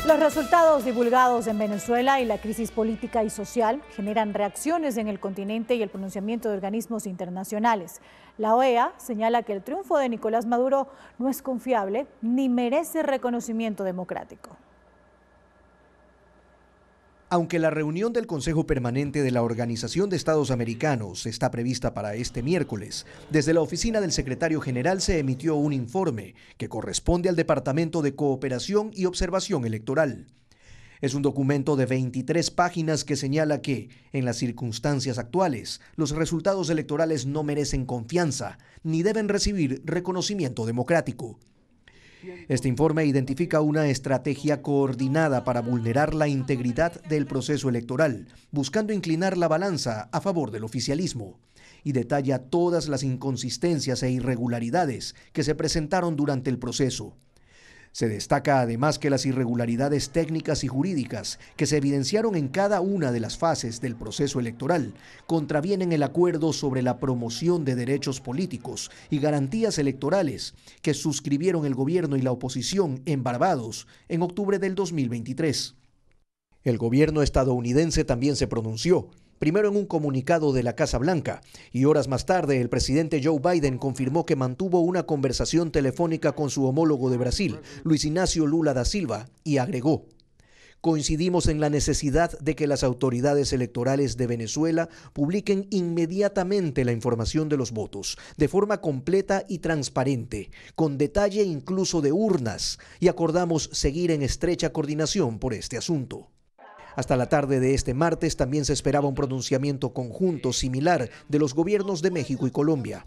Los resultados divulgados en Venezuela y la crisis política y social generan reacciones en el continente y el pronunciamiento de organismos internacionales. La OEA señala que el triunfo de Nicolás Maduro no es confiable ni merece reconocimiento democrático. Aunque la reunión del Consejo Permanente de la Organización de Estados Americanos está prevista para este miércoles, desde la oficina del secretario general se emitió un informe que corresponde al Departamento de Cooperación y Observación Electoral. Es un documento de 23 páginas que señala que, en las circunstancias actuales, los resultados electorales no merecen confianza ni deben recibir reconocimiento democrático. Este informe identifica una estrategia coordinada para vulnerar la integridad del proceso electoral, buscando inclinar la balanza a favor del oficialismo, y detalla todas las inconsistencias e irregularidades que se presentaron durante el proceso. Se destaca además que las irregularidades técnicas y jurídicas que se evidenciaron en cada una de las fases del proceso electoral contravienen el acuerdo sobre la promoción de derechos políticos y garantías electorales que suscribieron el gobierno y la oposición en Barbados en octubre del 2023. El gobierno estadounidense también se pronunció, primero en un comunicado de la Casa Blanca, y horas más tarde el presidente Joe Biden confirmó que mantuvo una conversación telefónica con su homólogo de Brasil, Luis Inácio Lula da Silva, y agregó: coincidimos en la necesidad de que las autoridades electorales de Venezuela publiquen inmediatamente la información de los votos, de forma completa y transparente, con detalle incluso de urnas, y acordamos seguir en estrecha coordinación por este asunto. Hasta la tarde de este martes también se esperaba un pronunciamiento conjunto similar de los gobiernos de México y Colombia.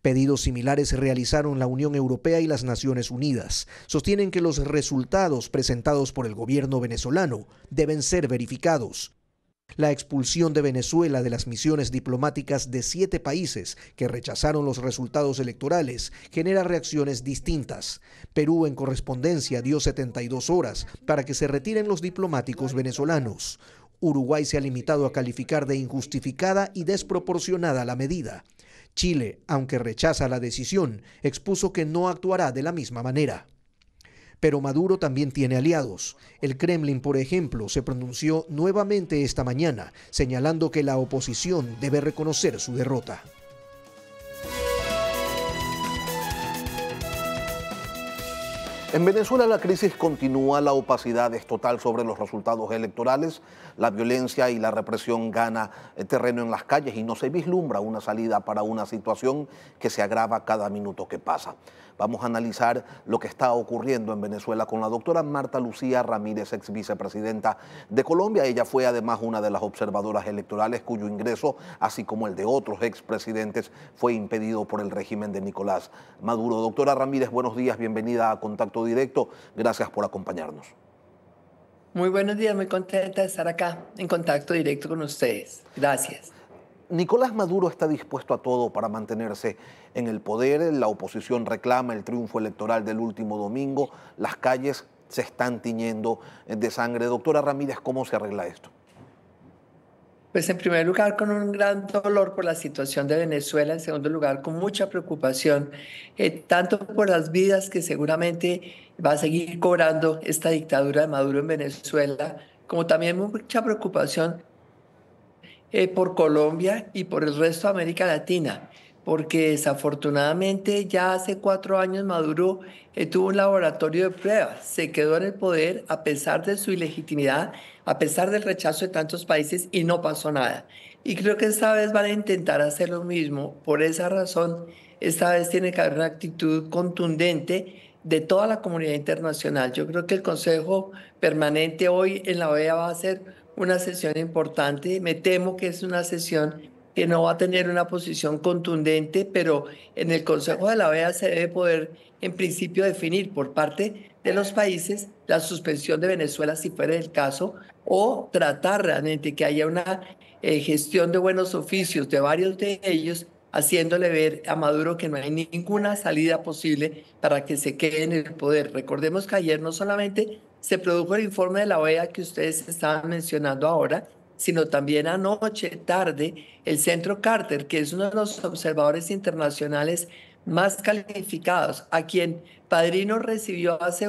Pedidos similares se realizaron la Unión Europea y las Naciones Unidas. Sostienen que los resultados presentados por el gobierno venezolano deben ser verificados. La expulsión de Venezuela de las misiones diplomáticas de 7 países que rechazaron los resultados electorales genera reacciones distintas. Perú, en correspondencia, dio 72 horas para que se retiren los diplomáticos venezolanos. Uruguay se ha limitado a calificar de injustificada y desproporcionada la medida. Chile, aunque rechaza la decisión, expuso que no actuará de la misma manera. Pero Maduro también tiene aliados. El Kremlin, por ejemplo, se pronunció nuevamente esta mañana, señalando que la oposición debe reconocer su derrota. En Venezuela la crisis continúa, la opacidad es total sobre los resultados electorales, la violencia y la represión gana terreno en las calles y no se vislumbra una salida para una situación que se agrava cada minuto que pasa. Vamos a analizar lo que está ocurriendo en Venezuela con la doctora Marta Lucía Ramírez, ex vicepresidenta de Colombia. Ella fue además una de las observadoras electorales cuyo ingreso, así como el de otros expresidentes, fue impedido por el régimen de Nicolás Maduro. Doctora Ramírez, buenos días, bienvenida a Contacto Directo. Gracias por acompañarnos. Muy buenos días, muy contenta de estar acá en Contacto Directo con ustedes. Gracias. Nicolás Maduro está dispuesto a todo para mantenerse en el poder. La oposición reclama el triunfo electoral del último domingo. Las calles se están tiñendo de sangre. Doctora Ramírez, ¿cómo se arregla esto? Pues en primer lugar con un gran dolor por la situación de Venezuela, en segundo lugar con mucha preocupación, tanto por las vidas que seguramente va a seguir cobrando esta dictadura de Maduro en Venezuela, como también mucha preocupación por Colombia y por el resto de América Latina, porque desafortunadamente ya hace 4 años Maduro tuvo un laboratorio de pruebas, se quedó en el poder a pesar de su ilegitimidad, a pesar del rechazo de tantos países y no pasó nada. Y creo que esta vez van a intentar hacer lo mismo. Por esa razón, esta vez tiene que haber una actitud contundente de toda la comunidad internacional. Yo creo que el Consejo Permanente hoy en la OEA va a ser una sesión importante. Me temo que es una sesión que no va a tener una posición contundente, pero en el Consejo de la OEA se debe poder, en principio, definir por parte de los países la suspensión de Venezuela, si fuera el caso, o tratar realmente que haya una gestión de buenos oficios de varios de ellos, haciéndole ver a Maduro que no hay ninguna salida posible para que se quede en el poder. Recordemos que ayer no solamente se produjo el informe de la OEA que ustedes estaban mencionando ahora, sino también anoche, tarde, el Centro Carter, que es uno de los observadores internacionales más calificados, a quien Padrino recibió hace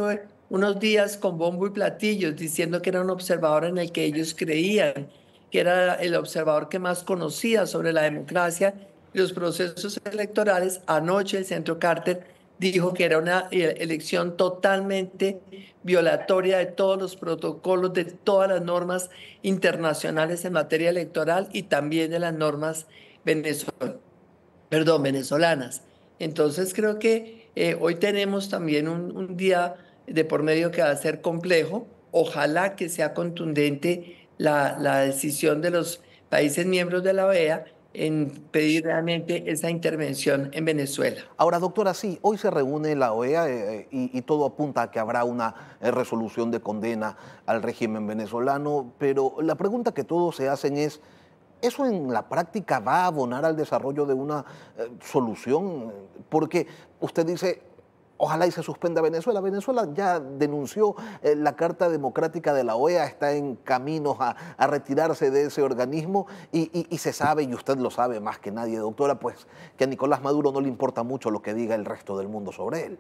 unos días con bombo y platillos, diciendo que era un observador en el que ellos creían, que era el observador que más conocía sobre la democracia y los procesos electorales. Anoche el Centro Carter dijo que era una elección totalmente violatoria de todos los protocolos, de todas las normas internacionales en materia electoral y también de las normas venezolanas. Entonces creo que hoy tenemos también un día de por medio que va a ser complejo. Ojalá que sea contundente la decisión de los países miembros de la OEA en pedir realmente esa intervención en Venezuela. Ahora, doctora, sí, hoy se reúne la OEA y todo apunta a que habrá una resolución de condena al régimen venezolano, pero la pregunta que todos se hacen es, ¿eso en la práctica va a abonar al desarrollo de una solución? Porque usted dice, ojalá y se suspenda Venezuela. Venezuela ya denunció la Carta Democrática de la OEA, está en caminos a retirarse de ese organismo y se sabe, y usted lo sabe más que nadie, doctora, pues que a Nicolás Maduro no le importa mucho lo que diga el resto del mundo sobre él.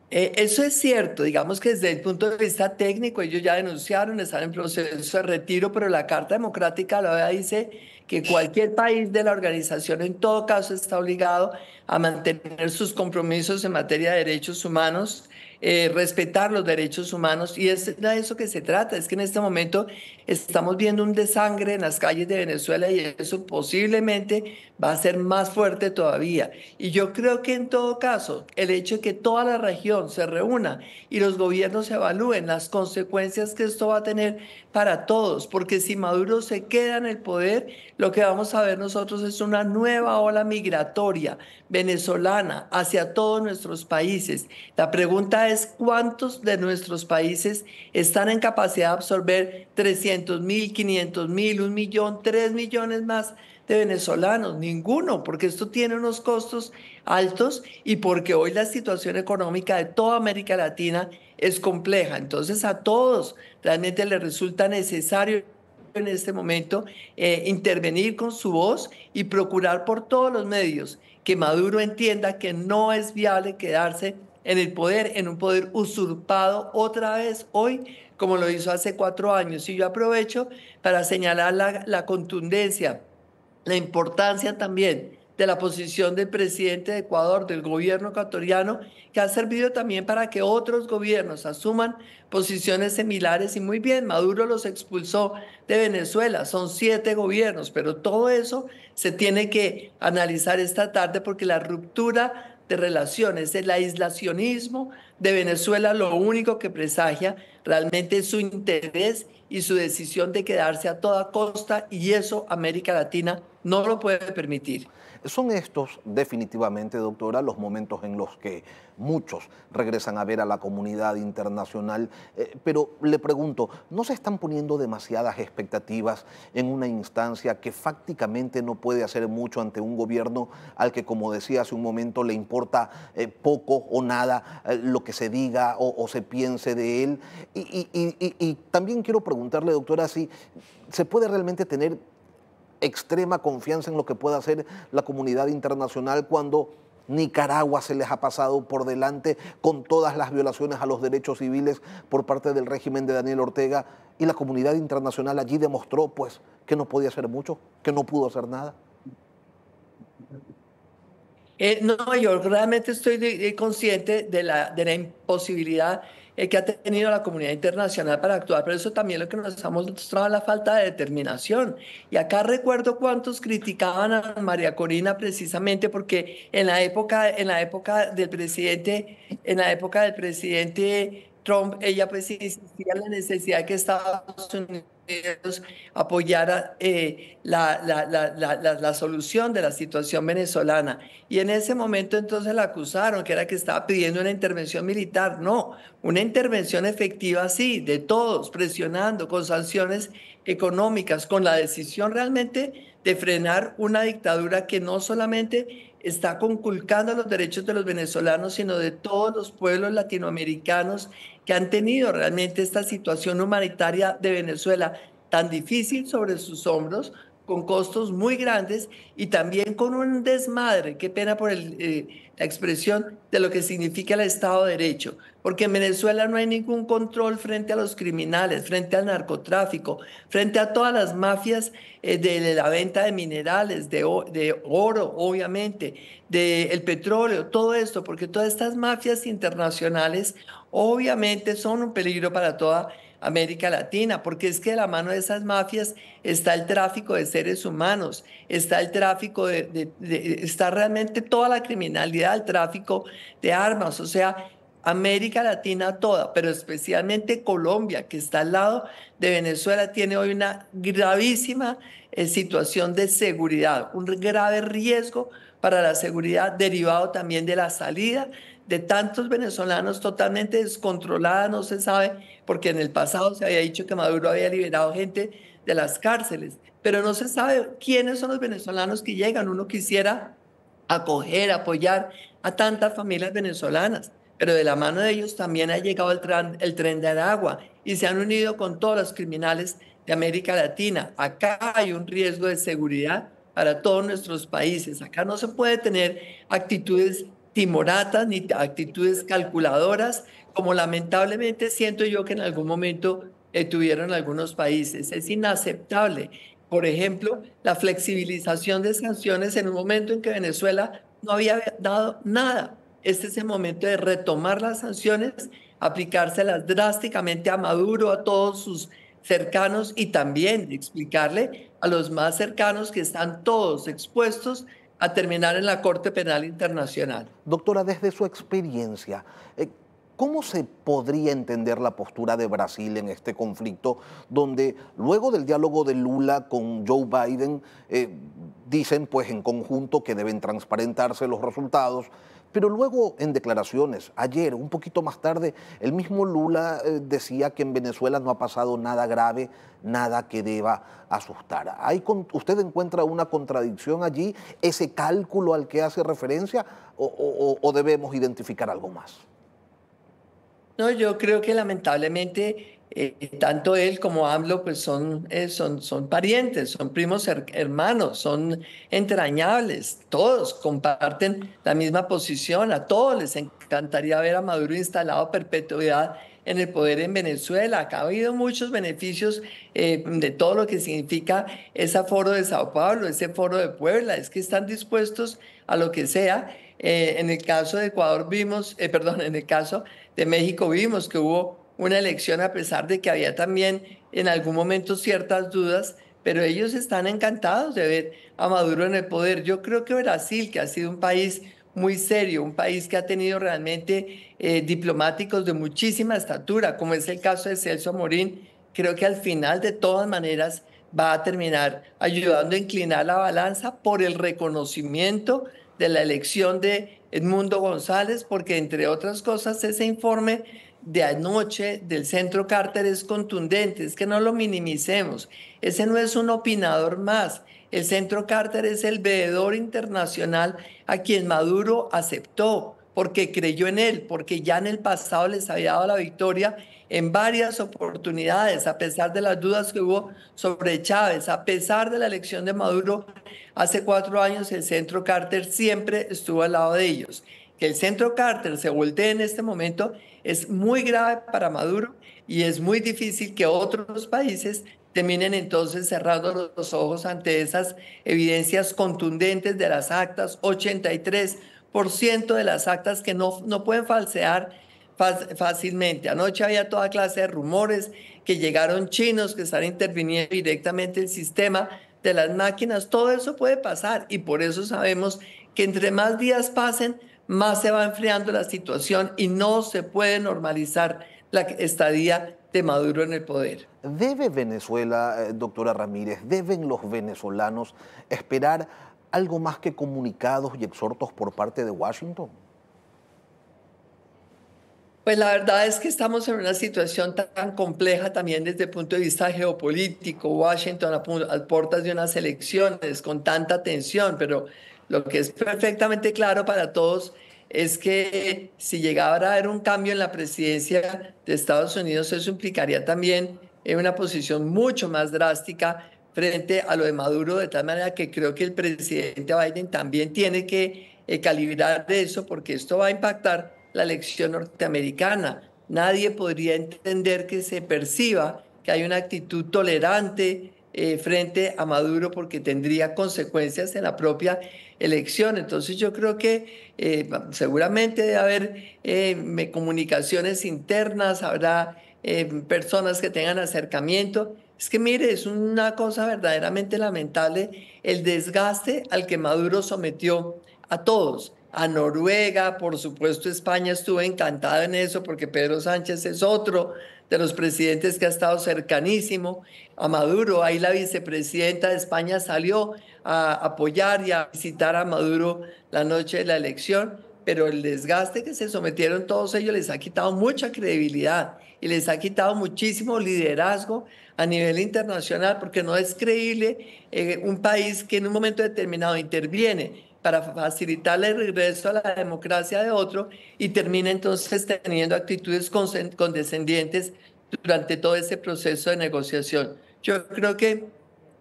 Eso es cierto, digamos que desde el punto de vista técnico ellos ya denunciaron, están en proceso de retiro, pero la Carta Democrática de la OEA dice que cualquier país de la organización en todo caso está obligado a mantener sus compromisos en materia de derechos humanos, respetar los derechos humanos, y es de eso que se trata. Es que en este momento estamos viendo un desangre en las calles de Venezuela y eso posiblemente va a ser más fuerte todavía. Y yo creo que en todo caso, el hecho de que toda la región se reúna y los gobiernos evalúen las consecuencias que esto va a tener para todos, porque si Maduro se queda en el poder, lo que vamos a ver nosotros es una nueva ola migratoria venezolana hacia todos nuestros países. La pregunta es, ¿cuántos de nuestros países están en capacidad de absorber 300.000, 500.000, 1.000.000, 3 millones más de venezolanos? Ninguno, porque esto tiene unos costos altos y porque hoy la situación económica de toda América Latina es compleja. Entonces a todos realmente les resulta necesario en este momento intervenir con su voz y procurar por todos los medios que Maduro entienda que no es viable quedarse en el poder, en un poder usurpado otra vez hoy, como lo hizo hace 4 años. Y yo aprovecho para señalar la contundencia, la importancia también de la posición del presidente de Ecuador, del gobierno ecuatoriano, que ha servido también para que otros gobiernos asuman posiciones similares. Y muy bien, Maduro los expulsó de Venezuela, son 7 gobiernos, pero todo eso se tiene que analizar esta tarde porque la ruptura de relaciones, el aislacionismo de Venezuela, lo único que presagia realmente es su interés y su decisión de quedarse a toda costa, y eso América Latina no lo puede permitir. Son estos definitivamente, doctora, los momentos en los que muchos regresan a ver a la comunidad internacional, pero le pregunto, ¿no se están poniendo demasiadas expectativas en una instancia que fácticamente no puede hacer mucho ante un gobierno al que, como decía hace un momento, le importa poco o nada lo que se diga o se piense de él? Y también quiero preguntarle, doctora, si se puede realmente tener extrema confianza en lo que pueda hacer la comunidad internacional cuando Nicaragua se les ha pasado por delante con todas las violaciones a los derechos civiles por parte del régimen de Daniel Ortega, y la comunidad internacional allí demostró pues que no podía hacer mucho, que no pudo hacer nada? No, yo realmente estoy consciente de la imposibilidad que ha tenido la comunidad internacional para actuar, pero eso también lo que nos ha mostrado es la falta de determinación. Y acá recuerdo cuántos criticaban a María Corina precisamente porque en la época del presidente Trump, ella pues insistía en la necesidad de que Estados Unidos apoyara la solución de la situación venezolana. Y en ese momento entonces la acusaron, que era que estaba pidiendo una intervención militar. No, una intervención efectiva sí, de todos, presionando, con sanciones económicas, con la decisión realmente de frenar una dictadura que no solamente está conculcando los derechos de los venezolanos, sino de todos los pueblos latinoamericanos que han tenido realmente esta situación humanitaria de Venezuela tan difícil sobre sus hombros, con costos muy grandes y también con un desmadre, qué pena por la expresión, de lo que significa el Estado de Derecho, porque en Venezuela no hay ningún control frente a los criminales, frente al narcotráfico, frente a todas las mafias de la venta de minerales, de oro, obviamente, del petróleo, todo esto, porque todas estas mafias internacionales obviamente son un peligro para toda América Latina, porque es que de la mano de esas mafias está el tráfico de seres humanos, está el tráfico está realmente toda la criminalidad, el tráfico de armas, o sea, América Latina toda, pero especialmente Colombia, que está al lado de Venezuela, tiene hoy una gravísima situación de seguridad, un grave riesgo para la seguridad derivado también de la salida de tantos venezolanos totalmente descontrolada, no se sabe, porque en el pasado se había dicho que Maduro había liberado gente de las cárceles, pero no se sabe quiénes son los venezolanos que llegan. Uno quisiera acoger, apoyar a tantas familias venezolanas, pero de la mano de ellos también ha llegado el tren de Aragua y se han unido con todos los criminales de América Latina. Acá hay un riesgo de seguridad para todos nuestros países. Acá no se puede tener actitudes timoratas ni actitudes calculadoras, como lamentablemente siento yo que en algún momento tuvieron algunos países. Es inaceptable. Por ejemplo, la flexibilización de sanciones en un momento en que Venezuela no había dado nada. Este es el momento de retomar las sanciones, aplicárselas drásticamente a Maduro, a todos sus cercanos y también explicarle a los más cercanos que están todos expuestos a terminar en la Corte Penal Internacional. Doctora, desde su experiencia, ¿cómo se podría entender la postura de Brasil en este conflicto, donde luego del diálogo de Lula con Joe Biden, dicen pues en conjunto que deben transparentarse los resultados, pero luego en declaraciones, ayer, un poquito más tarde, el mismo Lula decía que en Venezuela no ha pasado nada grave, nada que deba asustar. ¿Usted encuentra una contradicción allí, ese cálculo al que hace referencia, o debemos identificar algo más? No, yo creo que lamentablemente tanto él como AMLO pues son parientes, son primos hermanos, son entrañables, todos comparten la misma posición, a todos les encantaría ver a Maduro instalado a perpetuidad en el poder en Venezuela. Acá ha habido muchos beneficios de todo lo que significa ese foro de Sao Paulo, ese foro de Puebla, es que están dispuestos a lo que sea. En el caso de Ecuador vimos, en el caso de México vimos que hubo una elección a pesar de que había también en algún momento ciertas dudas, pero ellos están encantados de ver a Maduro en el poder. Yo creo que Brasil, que ha sido un país muy serio, un país que ha tenido realmente diplomáticos de muchísima estatura, como es el caso de Celso Amorín, creo que al final de todas maneras va a terminar ayudando a inclinar la balanza por el reconocimiento de la elección de Edmundo González, porque entre otras cosas ese informe de anoche del Centro Carter es contundente, es que no lo minimicemos, ese no es un opinador más, el Centro Carter es el veedor internacional a quien Maduro aceptó, porque creyó en él, porque ya en el pasado les había dado la victoria en varias oportunidades, a pesar de las dudas que hubo sobre Chávez, a pesar de la elección de Maduro hace 4 años, el Centro Carter siempre estuvo al lado de ellos. Que el Centro Carter se voltee en este momento es muy grave para Maduro y es muy difícil que otros países terminen entonces cerrando los ojos ante esas evidencias contundentes de las actas, 83% de las actas que no pueden falsear fácilmente. Anoche había toda clase de rumores que llegaron chinos que están interviniendo directamente en el sistema de las máquinas. Todo eso puede pasar y por eso sabemos que entre más días pasen, más se va enfriando la situación y no se puede normalizar la estadía de Maduro en el poder. ¿Debe Venezuela, doctora Ramírez, deben los venezolanos esperar algo más que comunicados y exhortos por parte de Washington? Pues la verdad es que estamos en una situación tan compleja también desde el punto de vista geopolítico. Washington a puertas de unas elecciones con tanta tensión, pero lo que es perfectamente claro para todos es que si llegara a haber un cambio en la presidencia de Estados Unidos, eso implicaría también una posición mucho más drástica frente a lo de Maduro, de tal manera que creo que el presidente Biden también tiene que calibrar eso, porque esto va a impactar la elección norteamericana. Nadie podría entender que se perciba que hay una actitud tolerante frente a Maduro, porque tendría consecuencias en la propia elección. Entonces yo creo que seguramente debe haber comunicaciones internas, habrá personas que tengan acercamiento. Es que mire, es una cosa verdaderamente lamentable el desgaste al que Maduro sometió a todos. A Noruega, por supuesto, España estuvo encantada en eso, porque Pedro Sánchez es otro de los presidentes que ha estado cercanísimo a Maduro. Ahí la vicepresidenta de España salió a apoyar y a visitar a Maduro la noche de la elección, pero el desgaste que se sometieron todos ellos les ha quitado mucha credibilidad y les ha quitado muchísimo liderazgo a nivel internacional, porque no es creíble un país que en un momento determinado interviene para facilitarle el regreso a la democracia de otro y termina entonces teniendo actitudes condescendientes durante todo ese proceso de negociación. Yo creo que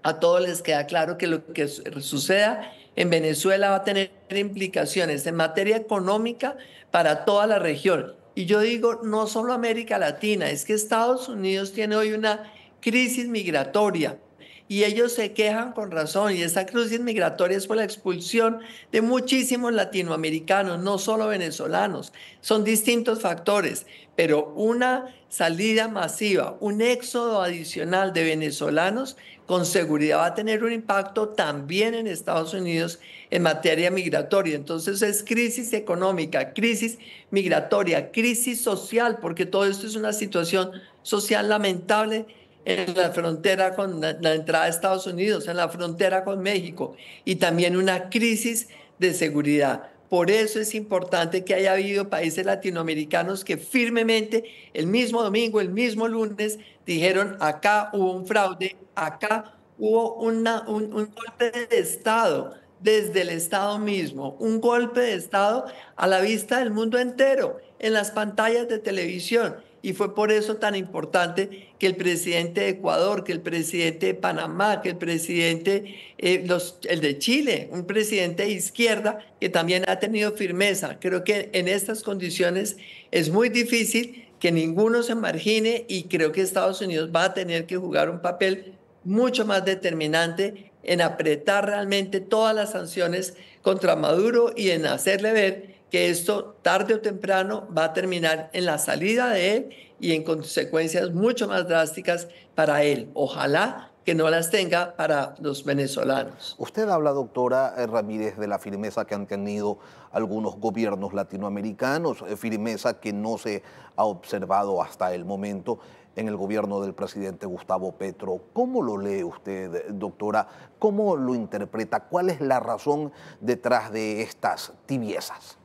a todos les queda claro que lo que suceda en Venezuela va a tener implicaciones en materia económica para toda la región. Y yo digo, no solo América Latina, es que Estados Unidos tiene hoy una crisis migratoria y ellos se quejan con razón, y esa crisis migratoria es por la expulsión de muchísimos latinoamericanos, no solo venezolanos. Son distintos factores, pero una salida masiva, un éxodo adicional de venezolanos con seguridad va a tener un impacto también en Estados Unidos en materia migratoria. Entonces es crisis económica, crisis migratoria, crisis social, porque todo esto es una situación social lamentable en la frontera con la entrada de Estados Unidos, en la frontera con México, y también una crisis de seguridad. Por eso es importante que haya habido países latinoamericanos que firmemente, el mismo domingo, el mismo lunes, dijeron: acá hubo un fraude, acá hubo un golpe de Estado, desde el Estado mismo, un golpe de Estado a la vista del mundo entero, en las pantallas de televisión. Y fue por eso tan importante que el presidente de Ecuador, que el presidente de Panamá, que el presidente, el de Chile, un presidente de izquierda que también ha tenido firmeza. Creo que en estas condiciones es muy difícil que ninguno se margine, y creo que Estados Unidos va a tener que jugar un papel mucho más determinante en apretar realmente todas las sanciones contra Maduro y en hacerle ver que esto tarde o temprano va a terminar en la salida de él y en consecuencias mucho más drásticas para él. Ojalá que no las tenga para los venezolanos. Usted habla, doctora Ramírez, de la firmeza que han tenido algunos gobiernos latinoamericanos, firmeza que no se ha observado hasta el momento en el gobierno del presidente Gustavo Petro. ¿Cómo lo lee usted, doctora? ¿Cómo lo interpreta? ¿Cuál es la razón detrás de estas tibiezas?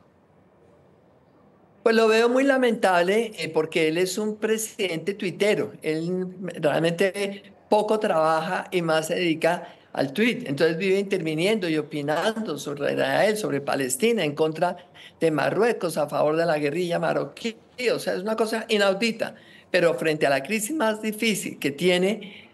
Pues lo veo muy lamentable porque él es un presidente tuitero. Él realmente poco trabaja y más se dedica al tuit. Entonces vive interviniendo y opinando sobre Israel, sobre Palestina, en contra de Marruecos, a favor de la guerrilla marroquí. O sea, es una cosa inaudita. Pero frente a la crisis más difícil que tiene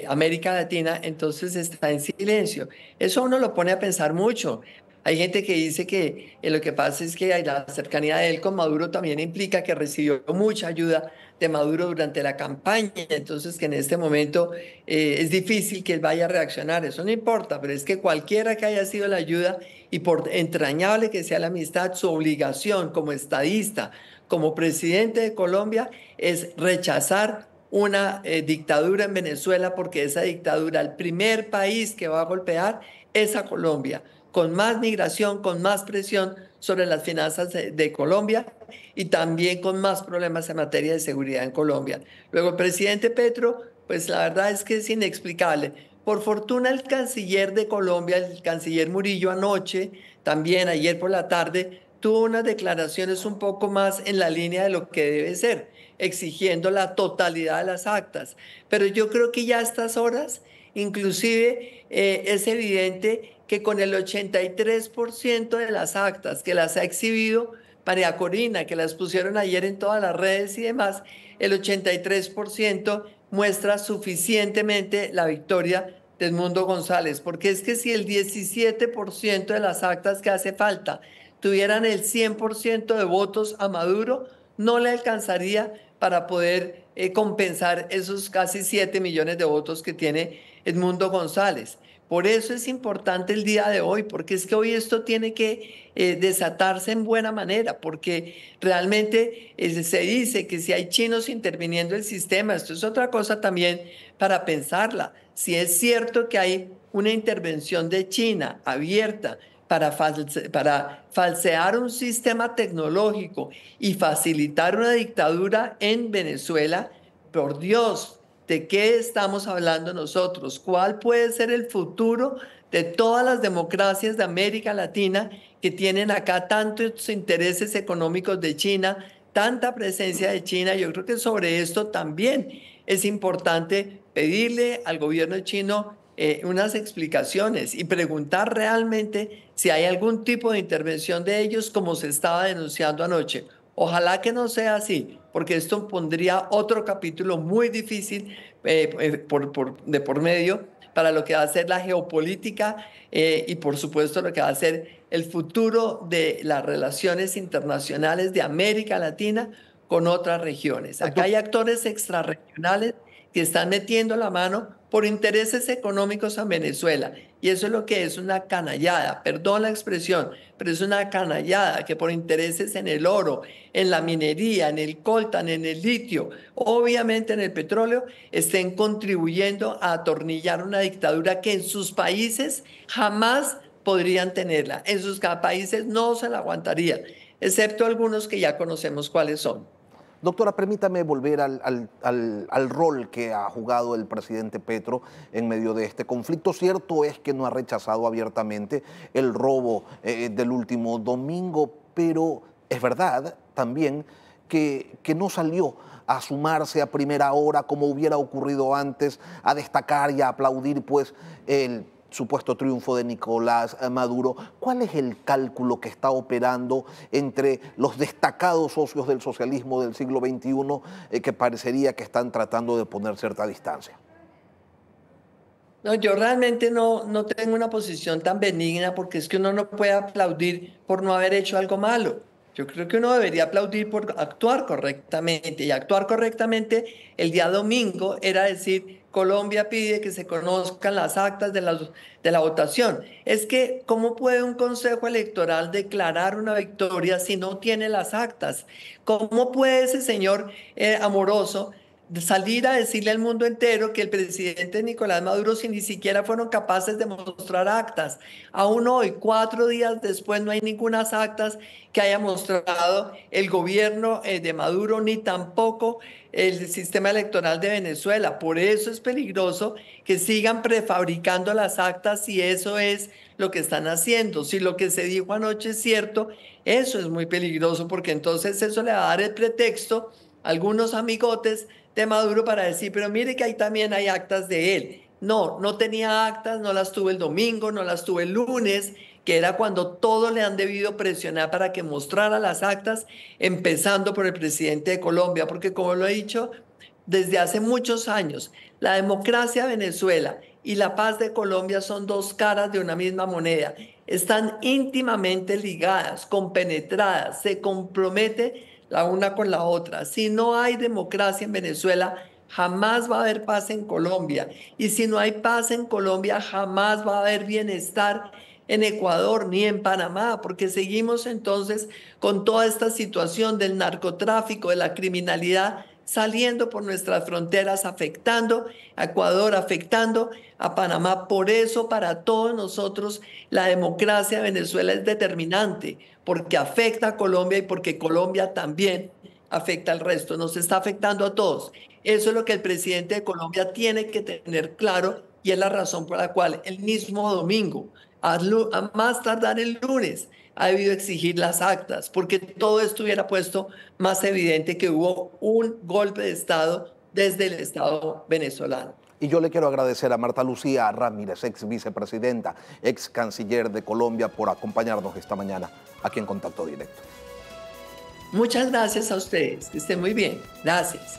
América Latina, entonces está en silencio. Eso uno lo pone a pensar mucho. Hay gente que dice que lo que pasa es que la cercanía de él con Maduro también implica que recibió mucha ayuda de Maduro durante la campaña, entonces que en este momento es difícil que él vaya a reaccionar. Eso no importa, pero es que cualquiera que haya sido la ayuda, y por entrañable que sea la amistad, su obligación como estadista, como presidente de Colombia, es rechazar una dictadura en Venezuela, porque esa dictadura, el primer país que va a golpear es a Colombia, con más migración, con más presión sobre las finanzas de Colombia, y también con más problemas en materia de seguridad en Colombia. Luego el presidente Petro, pues la verdad es que es inexplicable. Por fortuna el canciller de Colombia, el canciller Murillo, anoche, también ayer por la tarde, tuvo unas declaraciones un poco más en la línea de lo que debe ser, exigiendo la totalidad de las actas. Pero yo creo que ya a estas horas, inclusive es evidente que con el 83% de las actas que las ha exhibido María Corina, que las pusieron ayer en todas las redes y demás, el 83% muestra suficientemente la victoria de Edmundo González, porque es que si el 17% de las actas que hace falta tuvieran el 100% de votos a Maduro, no le alcanzaría para poder compensar esos casi 7 millones de votos que tiene Edmundo González. Por eso es importante el día de hoy, porque es que hoy esto tiene que desatarse en buena manera, porque realmente se dice que si hay chinos interviniendo el sistema, esto es otra cosa también para pensarla. Si es cierto que hay una intervención de China abierta para falsear un sistema tecnológico y facilitar una dictadura en Venezuela, por Dios, ¿de qué estamos hablando nosotros? ¿Cuál puede ser el futuro de todas las democracias de América Latina que tienen acá tantos intereses económicos de China, tanta presencia de China? Yo creo que sobre esto también es importante pedirle al gobierno chino unas explicaciones y preguntar realmente si hay algún tipo de intervención de ellos como se estaba denunciando anoche. Ojalá que no sea así, porque esto pondría otro capítulo muy difícil de por medio para lo que va a ser la geopolítica y por supuesto lo que va a ser el futuro de las relaciones internacionales de América Latina con otras regiones. Acá hay actores extrarregionales que están metiendo la mano por intereses económicos a Venezuela. Y eso es lo que es una canallada, perdón la expresión, pero es una canallada que por intereses en el oro, en la minería, en el coltan, en el litio, obviamente en el petróleo, estén contribuyendo a atornillar una dictadura que en sus países jamás podrían tenerla. En sus países no se la aguantarían, excepto algunos que ya conocemos cuáles son. Doctora, permítame volver al rol que ha jugado el presidente Petro en medio de este conflicto. Cierto es que no ha rechazado abiertamente el robo del último domingo, pero es verdad también que no salió a sumarse a primera hora como hubiera ocurrido antes, a destacar y a aplaudir pues el supuesto triunfo de Nicolás Maduro. ¿Cuál es el cálculo que está operando entre los destacados socios del socialismo del siglo XXI que parecería que están tratando de poner cierta distancia? No, yo realmente no tengo una posición tan benigna porque es que uno no puede aplaudir por no haber hecho algo malo. Yo creo que uno debería aplaudir por actuar correctamente, y actuar correctamente el día domingo era decir: Colombia pide que se conozcan las actas de la votación. Es que, ¿cómo puede un consejo electoral declarar una victoria si no tiene las actas? ¿Cómo puede ese señor Amoroso salir a decirle al mundo entero que el presidente Nicolás Maduro, si ni siquiera fueron capaces de mostrar actas? Aún hoy, 4 días después, no hay ninguna actas que haya mostrado el gobierno de Maduro, ni tampoco el sistema electoral de Venezuela. Por eso es peligroso que sigan prefabricando las actas si eso es lo que están haciendo. Si lo que se dijo anoche es cierto, eso es muy peligroso, porque entonces eso le va a dar el pretexto a algunos amigotes de Maduro para decir: pero mire que ahí también hay actas de él. No tenía actas, no las tuve el domingo, no las tuve el lunes, que era cuando todos le han debido presionar para que mostrara las actas, empezando por el presidente de Colombia, porque como lo he dicho desde hace muchos años, la democracia de Venezuela y la paz de Colombia son dos caras de una misma moneda. Están íntimamente ligadas, compenetradas, se compromete la una con la otra. Si no hay democracia en Venezuela, jamás va a haber paz en Colombia. Y si no hay paz en Colombia, jamás va a haber bienestar en Ecuador ni en Panamá, porque seguimos entonces con toda esta situación del narcotráfico, de la criminalidad, saliendo por nuestras fronteras, afectando a Ecuador, afectando a Panamá. Por eso, para todos nosotros, la democracia de Venezuela es determinante, porque afecta a Colombia y porque Colombia también afecta al resto, nos está afectando a todos. Eso es lo que el presidente de Colombia tiene que tener claro, y es la razón por la cual el mismo domingo, a más tardar el lunes, ha debido exigir las actas, porque todo esto hubiera puesto más evidente que hubo un golpe de Estado desde el Estado venezolano. Y yo le quiero agradecer a Marta Lucía Ramírez, ex vicepresidenta, ex canciller de Colombia, por acompañarnos esta mañana aquí en Contacto Directo. Muchas gracias a ustedes, que estén muy bien. Gracias.